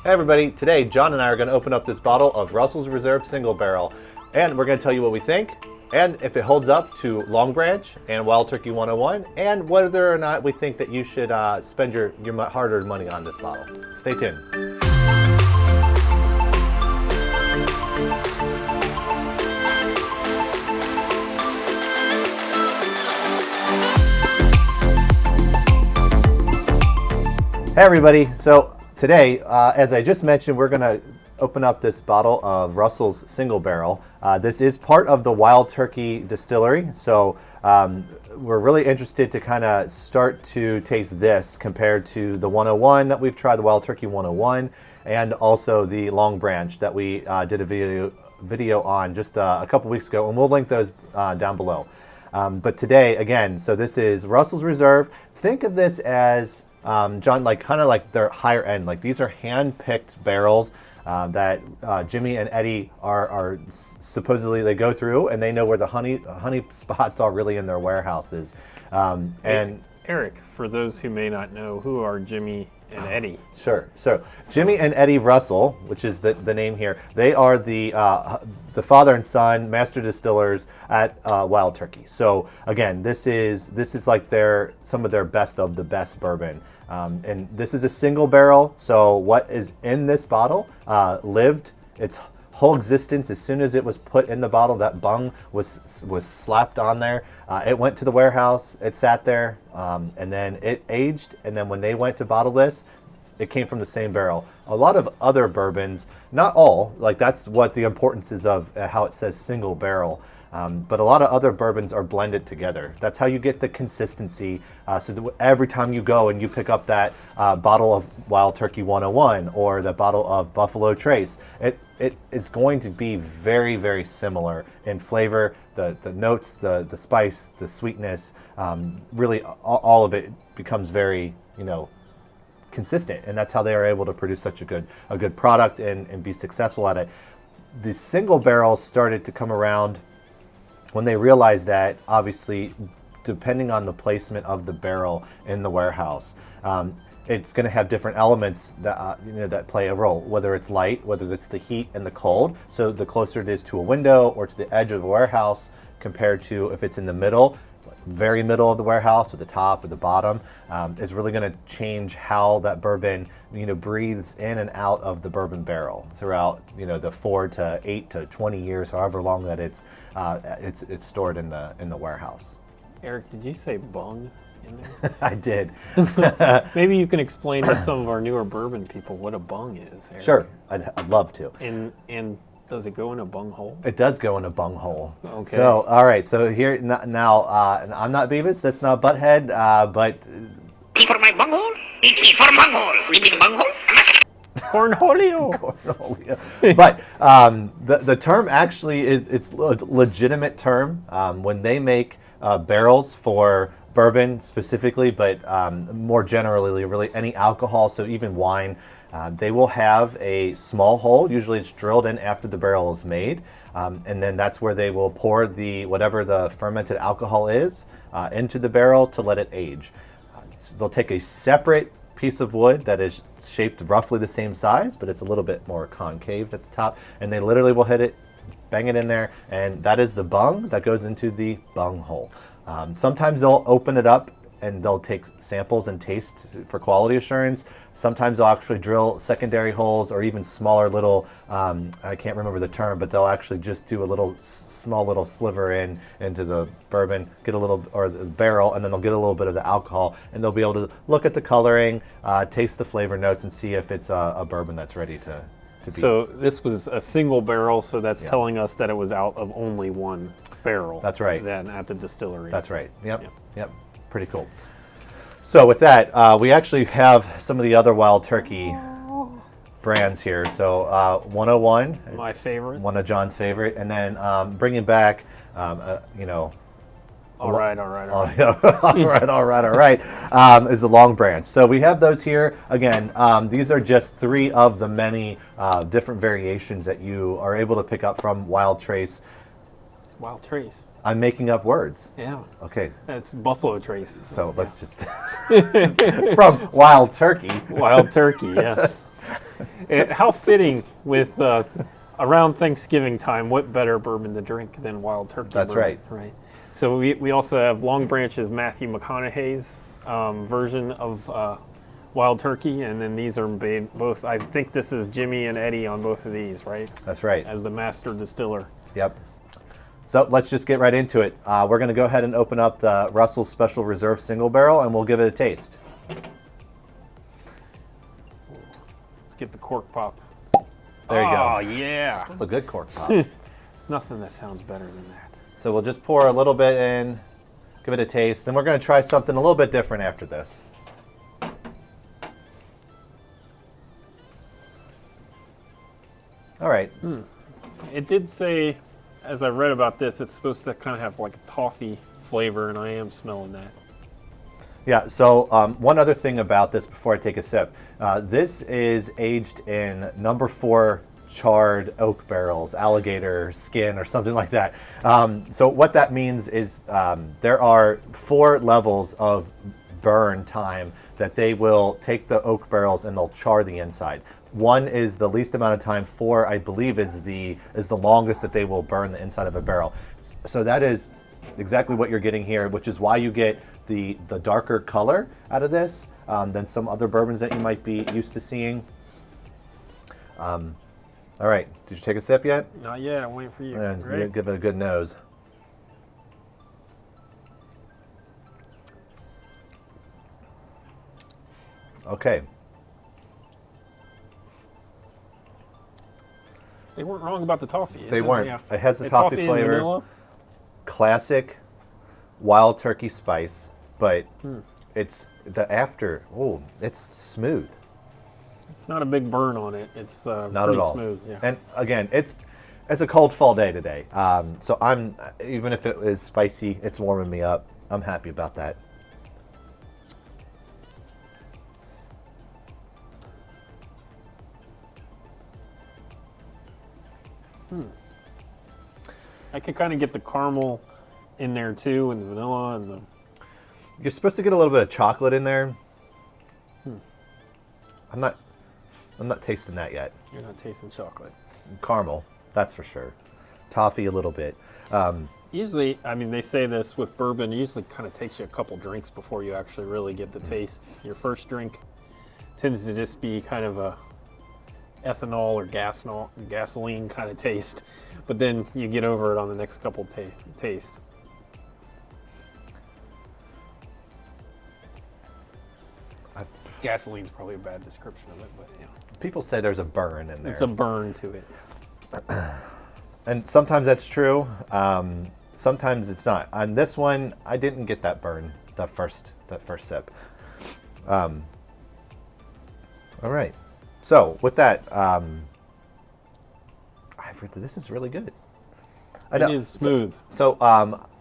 Hey everybody, today John and I are going to open up this bottle of Russell's Reserve Single Barrel, and we're going to tell you what we think, and if it holds up to Long Branch and Wild Turkey 101, and whether or not we think that you should spend your hard-earned money on this bottle. Stay tuned. Hey everybody, so today, as I just mentioned, we're going to open up this bottle of Russell's Single Barrel. This is part of the Wild Turkey distillery, so we're really interested to kind of start to taste this compared to the 101 that we've tried, the Wild Turkey 101, and also the Long Branch that we did a video on just a couple weeks ago, and we'll link those down below. But today, again, so this is Russell's Reserve. Think of this as John, like kind of like their higher end. Like these are hand-picked barrels that Jimmy and Eddie are supposedly they go through, and they know where the honey spots are really in their warehouses. And Eric, for those who may not know, who are Jimmy and Eddie? Sure. So Jimmy and Eddie Russell, which is the name here, they are the father and son master distillers at Wild Turkey. So again, this is like some of their best of the best bourbon. And this is a single barrel, so what is in this bottle lived its whole existence as soon as it was put in the bottle. That bung was slapped on there. It went to the warehouse, it sat there, and then it aged, and then when they went to bottle this, it came from the same barrel. A lot of other bourbons, not all, like that's what the importance is of how it says single barrel. But a lot of other bourbons are blended together. That's how you get the consistency. So that every time you go and you pick up that bottle of Wild Turkey 101 or the bottle of Buffalo Trace, it is going to be very, very similar in flavor. The notes, the spice, the sweetness, really all of it becomes very, consistent. And that's how they are able to produce such a good product and be successful at it. The single barrels started to come around when they realized that, obviously, depending on the placement of the barrel in the warehouse, it's going to have different elements that that play a role, whether it's light, whether it's the heat and the cold. So the closer it is to a window or to the edge of the warehouse compared to if it's in the middle, very middle of the warehouse, or the top or the bottom, is really going to change how that bourbon breathes in and out of the bourbon barrel throughout the 4 to 8 to 20 years, however long that it's stored in the warehouse. Eric, did you say bung in there? I did. Maybe you can explain to some of our newer bourbon people what a bung is, Eric. Sure, I'd love to. And does it go in a bung hole? It does go in a bung hole. Okay. So, all right. So here now, I'm not Beavis. That's not Butthead. But for my bung hole. For bung hole. We need a bung hole. Cornholio. Cornholio. But the term actually it's a legitimate term when they make barrels for bourbon specifically, but more generally, really any alcohol. So even wine. They will have a small hole, usually it's drilled in after the barrel is made, and then that's where they will pour whatever the fermented alcohol is into the barrel to let it age. So they'll take a separate piece of wood that is shaped roughly the same size, but it's a little bit more concave at the top, and they literally will hit it, bang it in there, and that is the bung that goes into the bung hole. Sometimes they'll open it up and they'll take samples and taste for quality assurance. Sometimes they'll actually drill secondary holes or even smaller little, I can't remember the term, but they'll actually just do a small little sliver into the bourbon, get a little, or the barrel, and then they'll get a little bit of the alcohol, and they'll be able to look at the coloring, taste the flavor notes, and see if it's a bourbon that's ready to be. So this was a single barrel, so that's telling us that it was out of only one barrel. That's right. Then at the distillery. That's right. Yep. Pretty cool. So with that, we actually have some of the other Wild Turkey brands here. So 101, my favorite, one of John's favorite, and then bringing back, All right. Is the Long Branch. So we have those here. Again, these are just 3 of the many different variations that you are able to pick up from Wild Trace. Wild Trace. I'm making up words. Yeah. Okay. That's Buffalo Trace. So let's just from Wild Turkey. Wild Turkey, yes. How fitting with around Thanksgiving time. What better bourbon to drink than Wild Turkey? That's bourbon, right. So we also have Long Branch's Matthew McConaughey's version of Wild Turkey, and then these are both. I think this is Jimmy and Eddie on both of these, right? That's right. As the master distiller. Yep. So let's just get right into it. We're going to go ahead and open up the Russell's Special Reserve Single Barrel, and we'll give it a taste. Let's get the cork pop. There you go. Oh, yeah. That's a good cork pop. It's nothing that sounds better than that. So we'll just pour a little bit in, give it a taste. Then we're going to try something a little bit different after this. All right. It did say, as I read about this, it's supposed to kind of have like a toffee flavor, and I am smelling that. Yeah, so one other thing about this before I take a sip. This is aged in number 4 charred oak barrels, alligator skin or something like that. So what that means is there are 4 levels of burn time that they will take the oak barrels and they'll char the inside. 1 is the least amount of time. 4, I believe, is the longest that they will burn the inside of a barrel. So that is exactly what you're getting here, which is why you get the darker color out of this than some other bourbons that you might be used to seeing. All right, did you take a sip yet? Not yet. I'm waiting for you. And Ready? give it a good nose. Okay. They weren't wrong about the toffee. They weren't. Yeah. It has the The toffee and flavor. vanilla. Classic Wild Turkey spice, but it's the after. Oh, it's smooth. It's not a big burn on it. It's Not pretty at all. smooth. Yeah. And again, it's a cold fall day today. So I'm, even if it is spicy, it's warming me up. I'm happy about that. I can kind of get the caramel in there too, and the vanilla, and the. You're supposed to get a little bit of chocolate in there. I'm not tasting that yet. You're not tasting chocolate. Caramel, that's for sure. Toffee a little bit. Usually, I mean, they say this with bourbon. It usually kind of takes you a couple drinks before you actually really get the taste. Your first drink tends to just be kind of a ethanol or gasoline kind of taste, but then you get over it on the next couple taste. Gasoline's probably a bad description of it, but yeah. People say there's a burn in there. It's a burn to it. And sometimes that's true. Sometimes it's not. On this one, I didn't get that burn that first sip. All right. So with that, this is really good. I know. It is smooth. So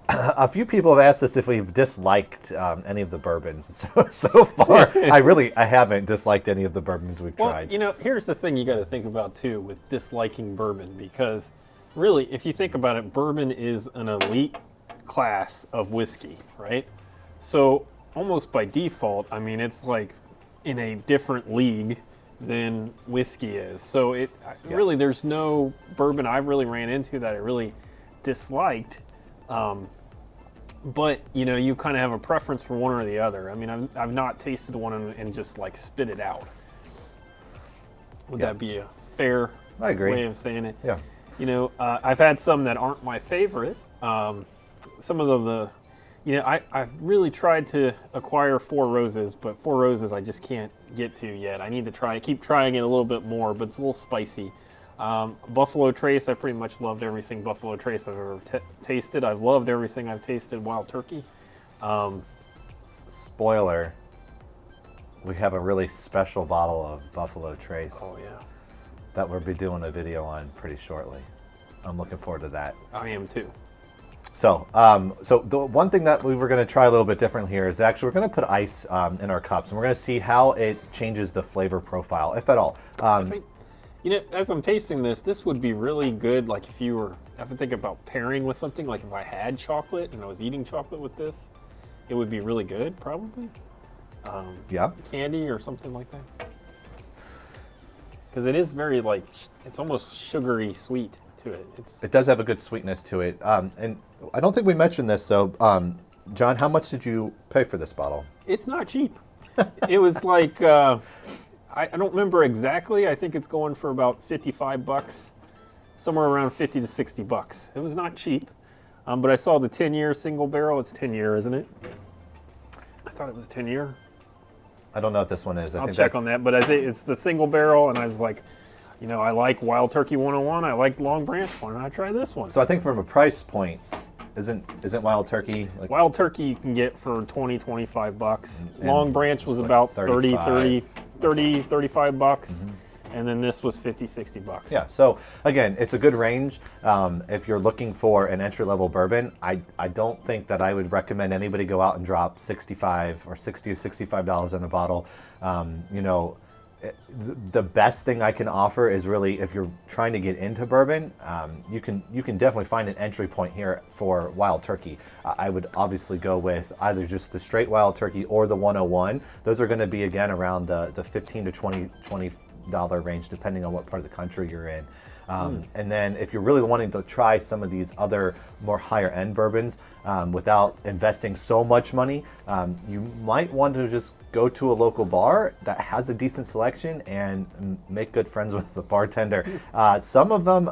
a few people have asked us if we've disliked any of the bourbons. So far, I haven't disliked any of the bourbons we've tried. You know, here's the thing you got to think about too with disliking bourbon, because really, if you think about it, bourbon is an elite class of whiskey, right? So almost by default, I mean, it's like in a different league than whiskey is. So really, there's no bourbon I really ran into that I really disliked. But you know, you kind of have a preference for one or the other. I mean, I've not tasted one and just like spit it out. Would that be a fair way of saying it? Yeah. You know, I've had some that aren't my favorite. Some of the you know, I've really tried to acquire Four Roses, but Four Roses I just can't get to yet. I need to keep trying it a little bit more, but it's a little spicy. Buffalo Trace, I pretty much loved everything Buffalo Trace I've ever tasted. I've loved everything I've tasted Wild Turkey. Spoiler, we have a really special bottle of Buffalo Trace Oh yeah, that we'll be doing a video on pretty shortly. I'm looking forward to that. I am too. So, so the one thing that we were going to try a little bit different here is actually we're going to put ice in our cups, and we're going to see how it changes the flavor profile, if at all. You know, as I'm tasting this would be really good. Like if I think about pairing with something, like if I had chocolate and I was eating chocolate with this, it would be really good, probably. Yeah. Candy or something like that. because it is very like it's almost sugary sweet to it. It does have a good sweetness to it. And I don't think we mentioned this, so John, how much did you pay for this bottle? It's not cheap. It was like I don't remember exactly. I think it's going for about $55, somewhere around 50 to $60. It was not cheap, but I saw the 10-year single barrel. It's 10-year, isn't it? I thought it was 10-year. I don't know if this one is. I'll check on that, but I think it's the single barrel, and I was like, you know, I like Wild Turkey 101. I like Long Branch. Why don't I try this one? So I think from a price point, isn't Wild Turkey like Wild Turkey you can get for $20-$25. And Long Branch was like about 35. $35, and then this was $50-$60. Yeah, so again, it's a good range. If you're looking for an entry-level bourbon, I don't think that I would recommend anybody go out and drop $65 or $60 to $65 on a bottle. You know, the best thing I can offer is really if you're trying to get into bourbon, you can definitely find an entry point here for Wild Turkey. I would obviously go with either just the straight Wild Turkey or the 101. Those are going to be again around the $15 to $20 range, depending on what part of the country you're in. And then if you're really wanting to try some of these other more higher end bourbons without investing so much money, you might want to just go to a local bar that has a decent selection and make good friends with the bartender. Some of them,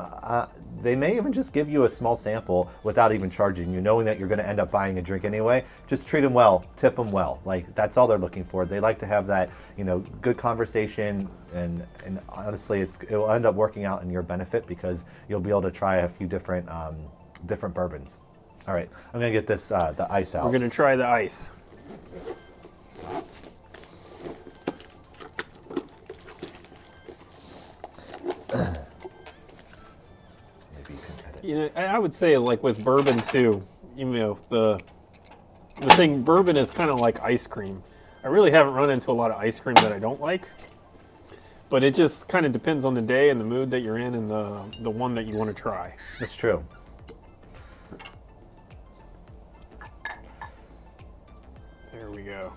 they may even just give you a small sample without even charging you, knowing that you're going to end up buying a drink anyway. Just treat them well, tip them well. Like, that's all they're looking for. They like to have that, you know, good conversation, and honestly, it will end up working out in your benefit because you'll be able to try a few different bourbons. All right, I'm going to get this the ice out. We're going to try the ice. Maybe you can edit. You know, I would say like with bourbon too, you know, the thing, bourbon is kind of like ice cream. I really haven't run into a lot of ice cream that I don't like, but it just kind of depends on the day and the mood that you're in and the one that you want to try. That's true. There we go.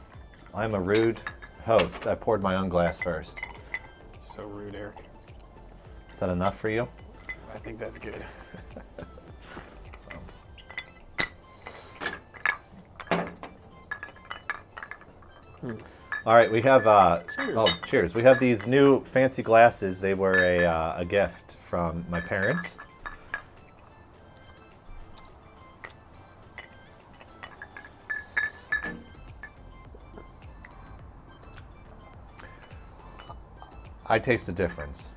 I'm a rude host. I poured my own glass first. So rude, Eric. Is that enough for you? I think that's good. All right, we have Cheers. oh, cheers. We have these new fancy glasses. They were a gift from my parents. I taste the difference.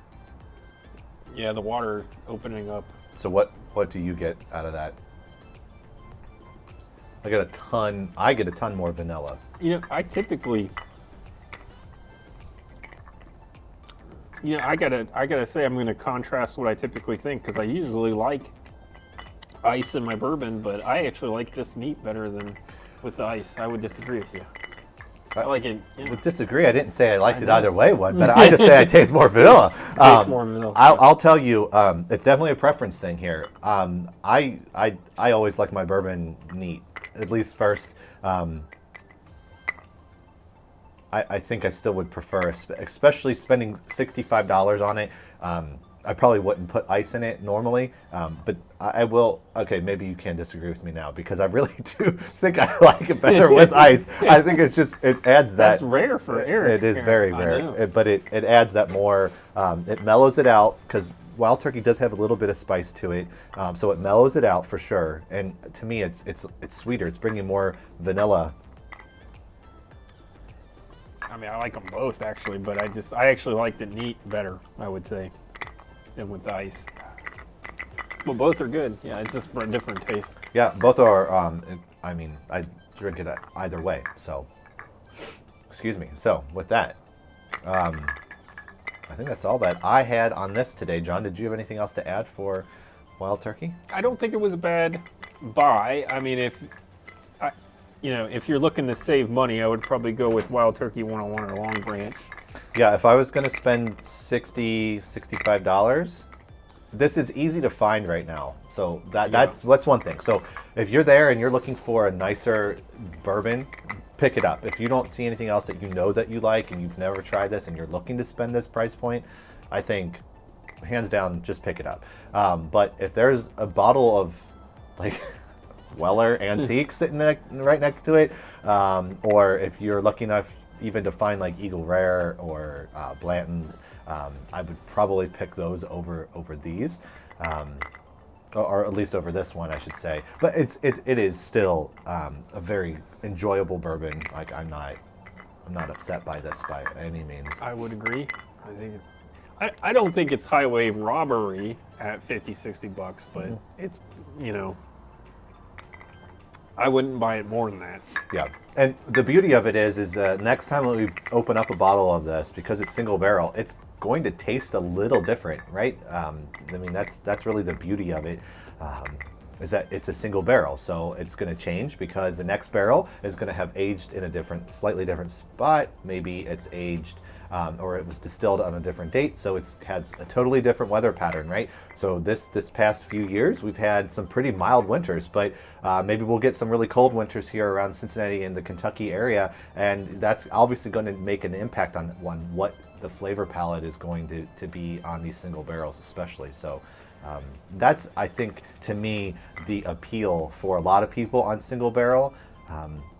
Yeah, the water opening up. So what do you get out of that? I get a ton more vanilla. You know, I typically, you know, I gotta say I'm gonna contrast what I typically think, because I usually like ice in my bourbon, but I actually like this neat better than with the ice. I would disagree with you. I like it. I would disagree. I didn't say I liked it either way, but I just say I taste more vanilla. More vanilla. I'll tell you, it's definitely a preference thing here. I always like my bourbon neat, at least first. I think I still would prefer, especially spending $65 on it. I probably wouldn't put ice in it normally, but I will. Okay, maybe you can disagree with me now, because I really do think I like it better with ice. I think it's just, it adds that. That's rare for Eric. It is very rare, but it adds that more. It mellows it out, because Wild Turkey does have a little bit of spice to it, so it mellows it out for sure. And to me, it's sweeter. It's bringing more vanilla. I mean, I like them both actually, but I actually like the neat better, I would say, than with the ice. Well, both are good. Yeah, it's just a different taste. Yeah, both are. I mean, I drink it either way. So, excuse me. So, with that, I think that's all that I had on this today. John, did you have anything else to add for Wild Turkey? I don't think it was a bad buy. I mean, if you're looking to save money, I would probably go with Wild Turkey 101 or Long Branch. Yeah, if I was going to spend $60, $65, this is easy to find right now. So that's one thing. So if you're there and you're looking for a nicer bourbon, pick it up. If you don't see anything else that you know that you like and you've never tried this and you're looking to spend this price point, I think hands down, just pick it up. But if there's a bottle of like Weller Antique sitting right next to it, or if you're lucky enough even to find like Eagle Rare or Blanton's, I would probably pick those over these, or at least over this one, I should say. But it is still a very enjoyable bourbon. Like I'm not upset by this by any means. I would agree. I don't think it's highway robbery at $50-$60, but it's, you know, I wouldn't buy it more than that. Yeah, and the beauty of it is next time we open up a bottle of this, because it's single barrel, it's going to taste a little different, right? I mean, that's really the beauty of it, is that it's a single barrel, so it's going to change because the next barrel is going to have aged in a slightly different spot. Maybe it's aged, or it was distilled on a different date, so it's had a totally different weather pattern, right? So this past few years, we've had some pretty mild winters, but maybe we'll get some really cold winters here around Cincinnati and the Kentucky area, and that's obviously going to make an impact on what the flavor palette is going to be on these single barrels, especially. So that's, I think, to me, the appeal for a lot of people on single barrel.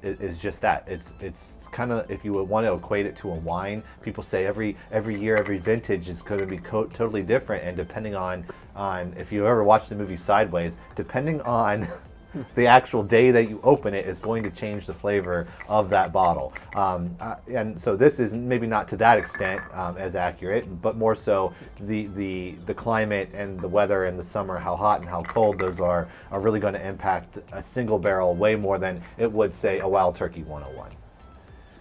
Is just that it's kind of, if you would want to equate it to a wine, people say every year, every vintage is going to be totally different, and depending on if you ever watched the movie Sideways, depending on the actual day that you open it is going to change the flavor of that bottle. And so this is maybe not to that extent as accurate, but more so the climate and the weather in the summer, how hot and how cold those are really going to impact a single barrel way more than it would, say, a Wild Turkey 101.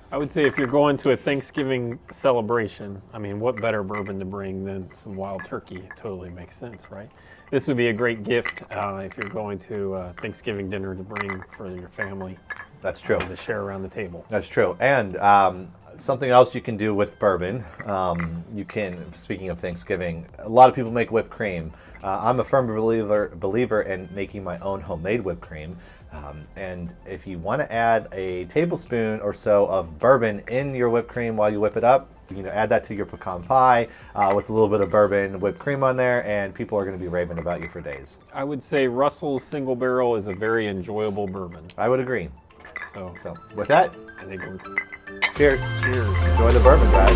I would say if you're going to a Thanksgiving celebration, I mean, what better bourbon to bring than some Wild Turkey? It totally makes sense, right? This would be a great gift if you're going to Thanksgiving dinner to bring for your family. That's true. To share around the table. That's true. And something else you can do with bourbon, you can, speaking of Thanksgiving, a lot of people make whipped cream. I'm a firm believer in making my own homemade whipped cream. And if you want to add a tablespoon or so of bourbon in your whipped cream while you whip it up, add that to your pecan pie with a little bit of bourbon whipped cream on there, and people are going to be raving about you for days. I would say Russell's Single Barrel is a very enjoyable bourbon. I would agree. So with that, I think we're... Cheers. Cheers. Enjoy the bourbon, guys.